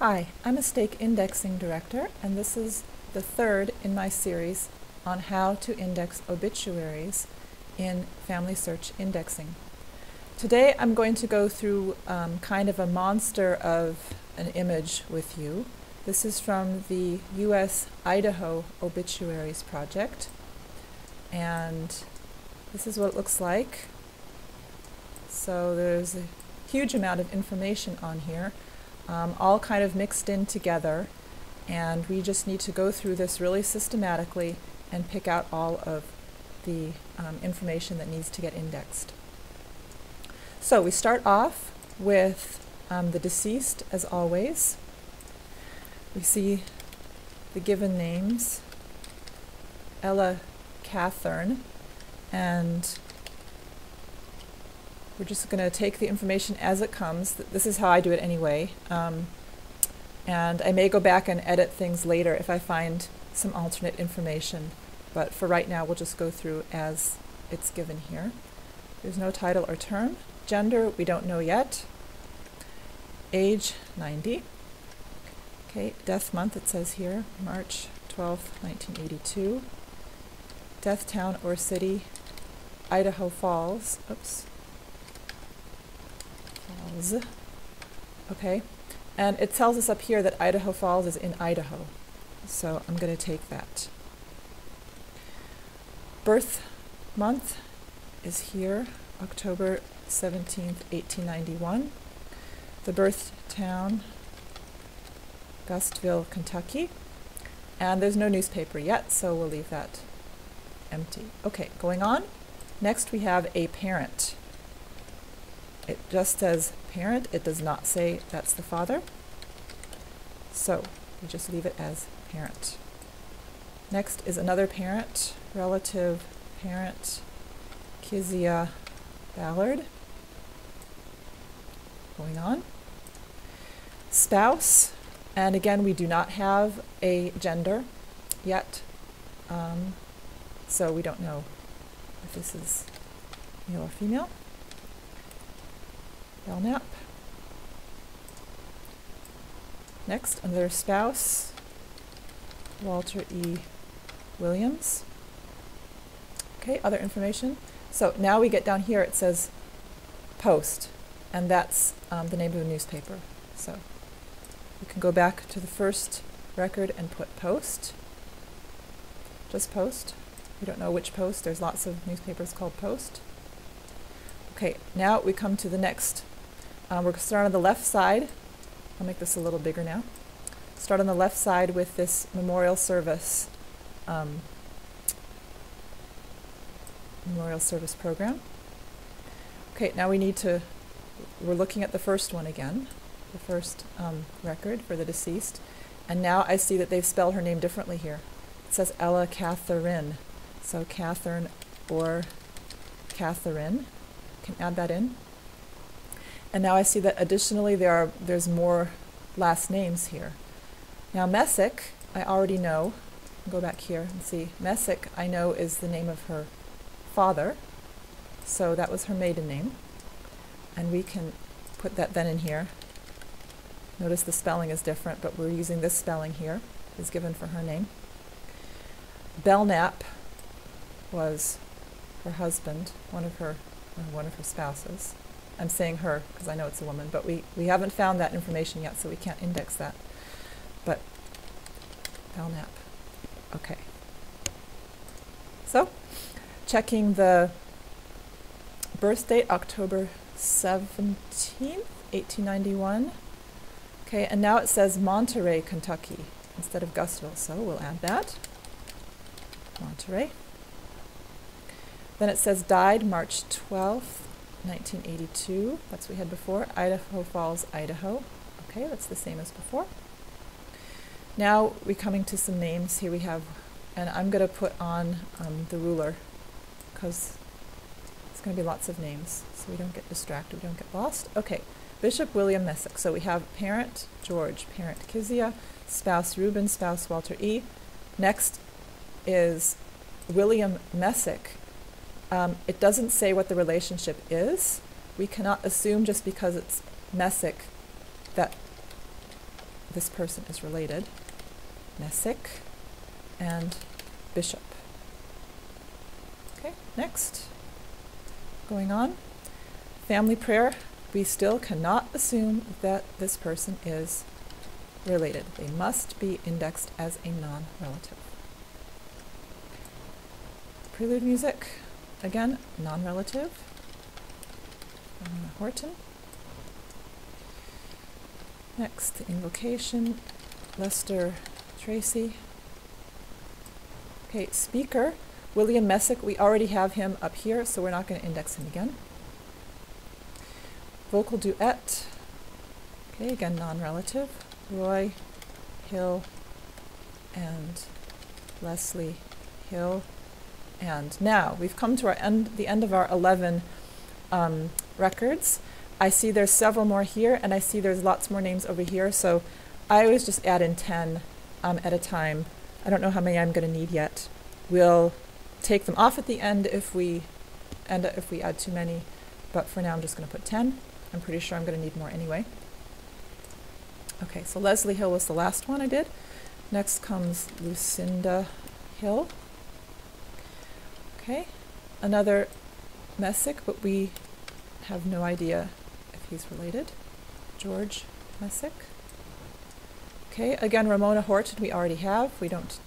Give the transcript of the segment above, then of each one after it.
Hi, I'm a stake indexing director, and this is the third in my series on how to index obituaries in FamilySearch Indexing. Today I'm going to go through kind of a monster of an image with you. This is from the US Idaho Obituaries project, and this is what it looks like. So there's a huge amount of information on here. All kind of mixed in together, and we just need to go through this really systematically and pick out all of the information that needs to get indexed. So we start off with the deceased, as always. We see the given names, Ella Catherine, and we're just going to take the information as it comes. This is how I do it anyway. And I may go back and edit things later if I find some alternate information. But for right now, we'll just go through as it's given here. There's no title or term. Gender, we don't know yet. Age, 90. Okay, death month, it says here, March 12th, 1982. Death town or city, Idaho Falls. Oops. Okay, and it tells us up here that Idaho Falls is in Idaho, so I'm going to take that. Birth month is here, October 17th, 1891. The birth town, Gustville, Kentucky, and there's no newspaper yet, so we'll leave that empty. Okay, going on. Next we have a parent. It just says parent, it does not say that's the father. So we just leave it as parent. Next is another parent, relative parent, Kezia Ballard. Going on. Spouse, and again we do not have a gender yet, so we don't know if this is male or female. Belknap. Next, another spouse, Walter E. Williams. Okay, other information. So now we get down here, it says post, and that's the name of the newspaper. So we can go back to the first record and put post. Just post. We don't know which post. There's lots of newspapers called post. Okay, now we come to the next. We're going to start on the left side. I'll make this a little bigger now. Start on the left side with this memorial service program. Okay, now we need to, we're looking at the first one again, the first record for the deceased. And now I see that they've spelled her name differently here. It says Ella Catherine. So Catherine or Catherine. Can add that in. And now I see that additionally there's more last names here. Now Messick, I already know. I'll go back here and see. Messick, I know, is the name of her father. So that was her maiden name. And we can put that then in here. Notice the spelling is different, but we're using this spelling here, is given for her name. Belknap was her husband, one of her spouses. I'm saying her because I know it's a woman, but we haven't found that information yet, so we can't index that. But Belknap. Okay. So, checking the birth date, October 17th, 1891. Okay, and now it says Monterey, Kentucky, instead of Gustville, so we'll add that. Monterey. Then it says died March 12th, 1982. That's what we had before. Idaho Falls, Idaho. Okay, that's the same as before. Now we're coming to some names. Here we have, and I'm going to put on the ruler because it's going to be lots of names so we don't get distracted, we don't get lost. Okay, Bishop William Messick. So we have parent George, parent Kezia, spouse Reuben, spouse Walter E. Next is William Messick. It doesn't say what the relationship is. We cannot assume just because it's Messick that this person is related. Messick and Bishop. Okay, next. Going on. Family prayer. We still cannot assume that this person is related. They must be indexed as a non-relative. Prelude music. Again, non-relative. Horton. Next, the invocation. Lester Tracy. Okay, speaker. William Messick, we already have him up here, so we're not going to index him again. Vocal duet. Okay, again, non-relative. Roy Hill and Leslie Hill. And now we've come to the end of our 11 records. I see there's several more here, and I see there's lots more names over here, so I always just add in 10 at a time. I don't know how many I'm going to need yet. We'll take them off at the end if we add too many, but for now I'm just going to put 10. I'm pretty sure I'm going to need more anyway. Okay, so Leslie Hill was the last one I did. Next comes Lucinda Hill. Okay, another Messick, but we have no idea if he's related. George Messick. Okay, again, Ramona Horton we already have. We don't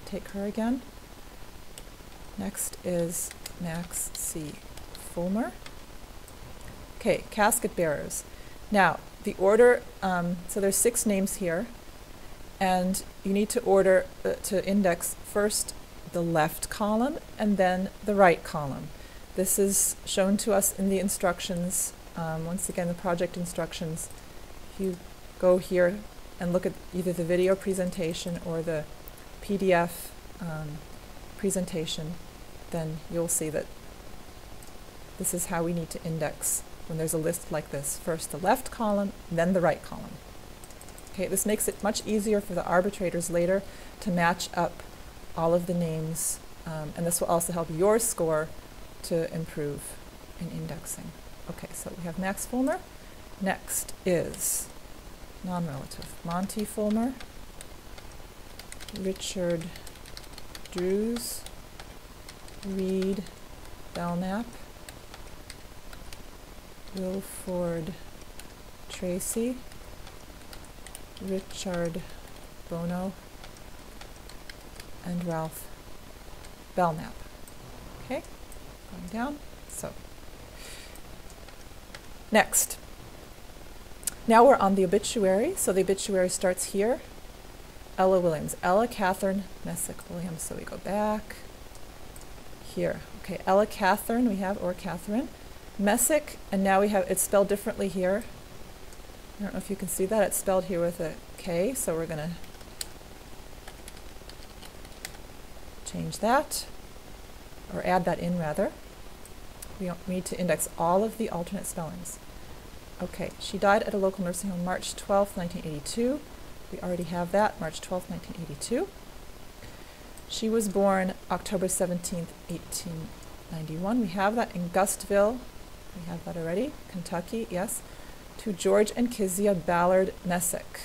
take her again. Next is Max C. Fulmer. Okay, casket bearers. Now, the order, so there's 6 names here, and you need to order, to index first the left column and then the right column. This is shown to us in the instructions. Once again, the project instructions. If you go here and look at either the video presentation or the PDF presentation, then you'll see that this is how we need to index when there's a list like this. First the left column, then the right column. Okay, this makes it much easier for the arbitrators later to match up all of the names, and this will also help your score to improve in indexing. Okay, so we have Max Fulmer. Next is non-relative. Monty Fulmer, Richard Drews, Reed Belknap, Wilford Tracy, Richard Bono, and Ralph Belknap. Okay, going down. So, next. Now we're on the obituary. So the obituary starts here. Ella Williams. Ella Catherine Messick Williams. So we go back here. Okay, Ella Catherine we have, or Catherine Messick, and now we have, it's spelled differently here. I don't know if you can see that. It's spelled here with a K, so we're going to change that, or add that in rather. We need to index all of the alternate spellings. Okay, she died at a local nursing home March 12th, 1982. We already have that, March 12th, 1982. She was born October 17th, 1891. We have that in Gustville. We have that already. Kentucky, yes. To George and Kezia Ballard Messick.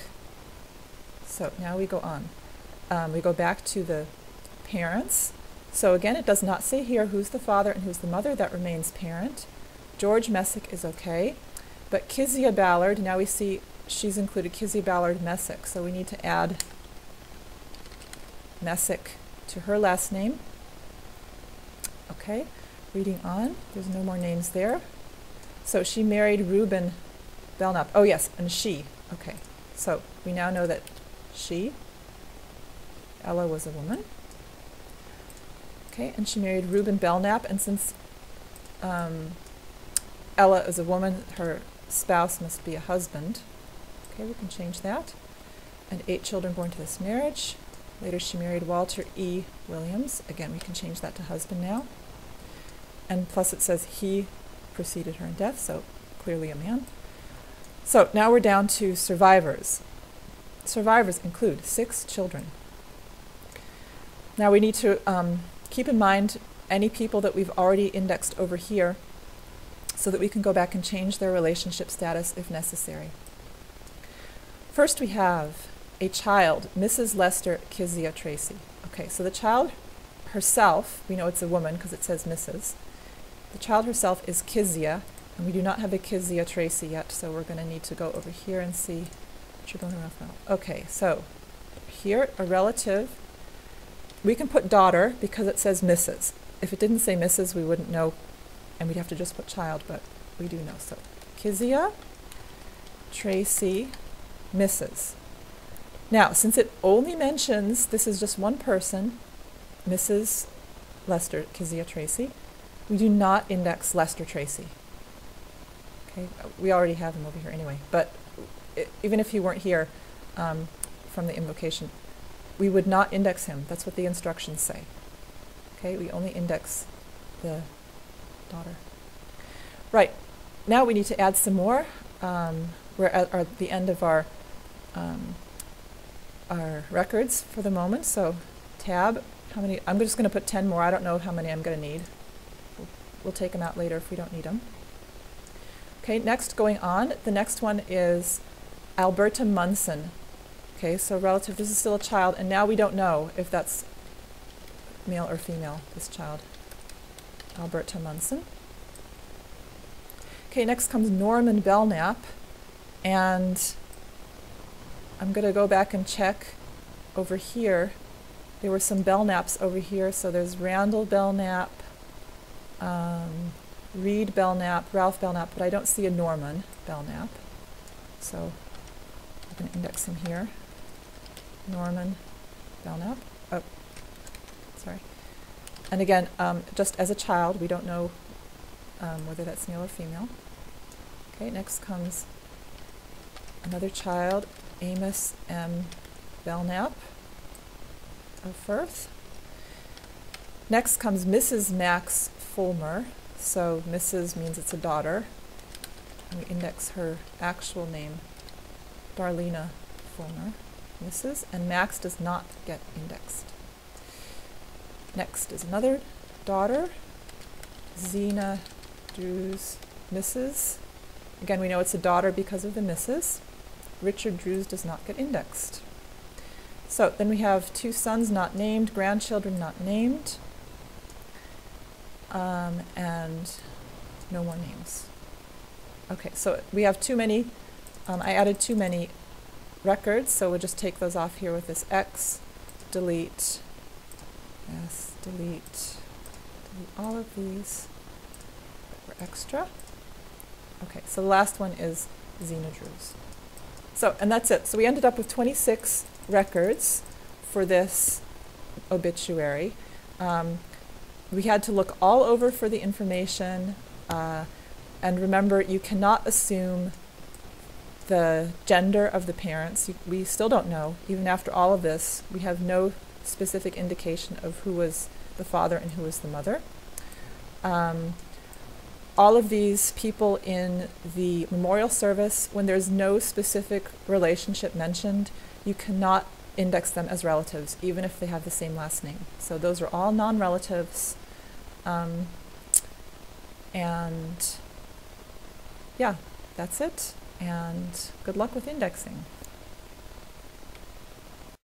So now we go on. We go back to the parents. So again, it does not say here who's the father and who's the mother. That remains parent. George Messick is okay. But Kezia Ballard, now we see she's included Kezia Ballard Messick. So we need to add Messick to her last name. Okay, reading on. There's no more names there. So she married Reuben Belknap. Oh yes, and she. Okay, so we now know that she, Ella, was a woman. Okay, and she married Reuben Belknap, and since Ella is a woman, her spouse must be a husband. Okay, we can change that. And 8 children born to this marriage. Later she married Walter E. Williams. Again, we can change that to husband now. And plus it says he preceded her in death, so clearly a man. So now we're down to survivors. Survivors include 6 children. Now we need to keep in mind any people that we've already indexed over here so that we can go back and change their relationship status if necessary. First we have a child, Mrs. Lester Kezia Tracy. Okay, so the child herself, we know it's a woman because it says Mrs. The child herself is Kezia, and we do not have a Kezia Tracy yet, so we're going to need to go over here and see what you're going around now. Okay, so here, a relative. We can put daughter because it says Mrs. If it didn't say Mrs., we wouldn't know, and we'd have to just put child, but we do know. So Kezia Tracy, Mrs. Now, since it only mentions this is just one person, Mrs. Lester Kezia Tracy, we do not index Lester Tracy. Okay, we already have him over here anyway, but even if he weren't here from the invocation, we would not index him. That's what the instructions say. Okay, we only index the daughter. Right, now we need to add some more. We're at the end of our records for the moment, so tab, how many? I'm just going to put 10 more. I don't know how many I'm going to need. We'll take them out later if we don't need them. Okay, next going on, the next one is Alberta Munson. Okay, so relative, this is still a child, and now we don't know if that's male or female, this child. Alberta Munson. Okay, next comes Norman Belknap, and I'm going to go back and check over here. There were some Belknaps over here, so there's Randall Belknap, Reed Belknap, Ralph Belknap, but I don't see a Norman Belknap. So I'm going to index him here. Norman Belknap. Oh, sorry. And again, just as a child, we don't know whether that's male or female. Okay, next comes another child, Amos M. Belknap of Firth. Next comes Mrs. Max Fulmer. So Mrs. means it's a daughter. And we index her actual name, Darlena Fulmer, Mrs. And Max does not get indexed. Next is another daughter, Zena Drews, Mrs. Again, we know it's a daughter because of the Mrs. Richard Drews does not get indexed. So then we have two sons not named, grandchildren not named, and no more names. Okay, so we have too many. I added too many records, so we'll just take those off here with this X, delete, yes, delete all of these that were extra. Okay, so the last one is Zena Drews. So, and that's it. So we ended up with 26 records for this obituary. We had to look all over for the information, and remember, you cannot assume the gender of the parents. We still don't know. Even after all of this, we have no specific indication of who was the father and who was the mother. All of these people in the memorial service, when there's no specific relationship mentioned, you cannot index them as relatives, even if they have the same last name. So those are all non-relatives. And yeah, that's it. And good luck with indexing.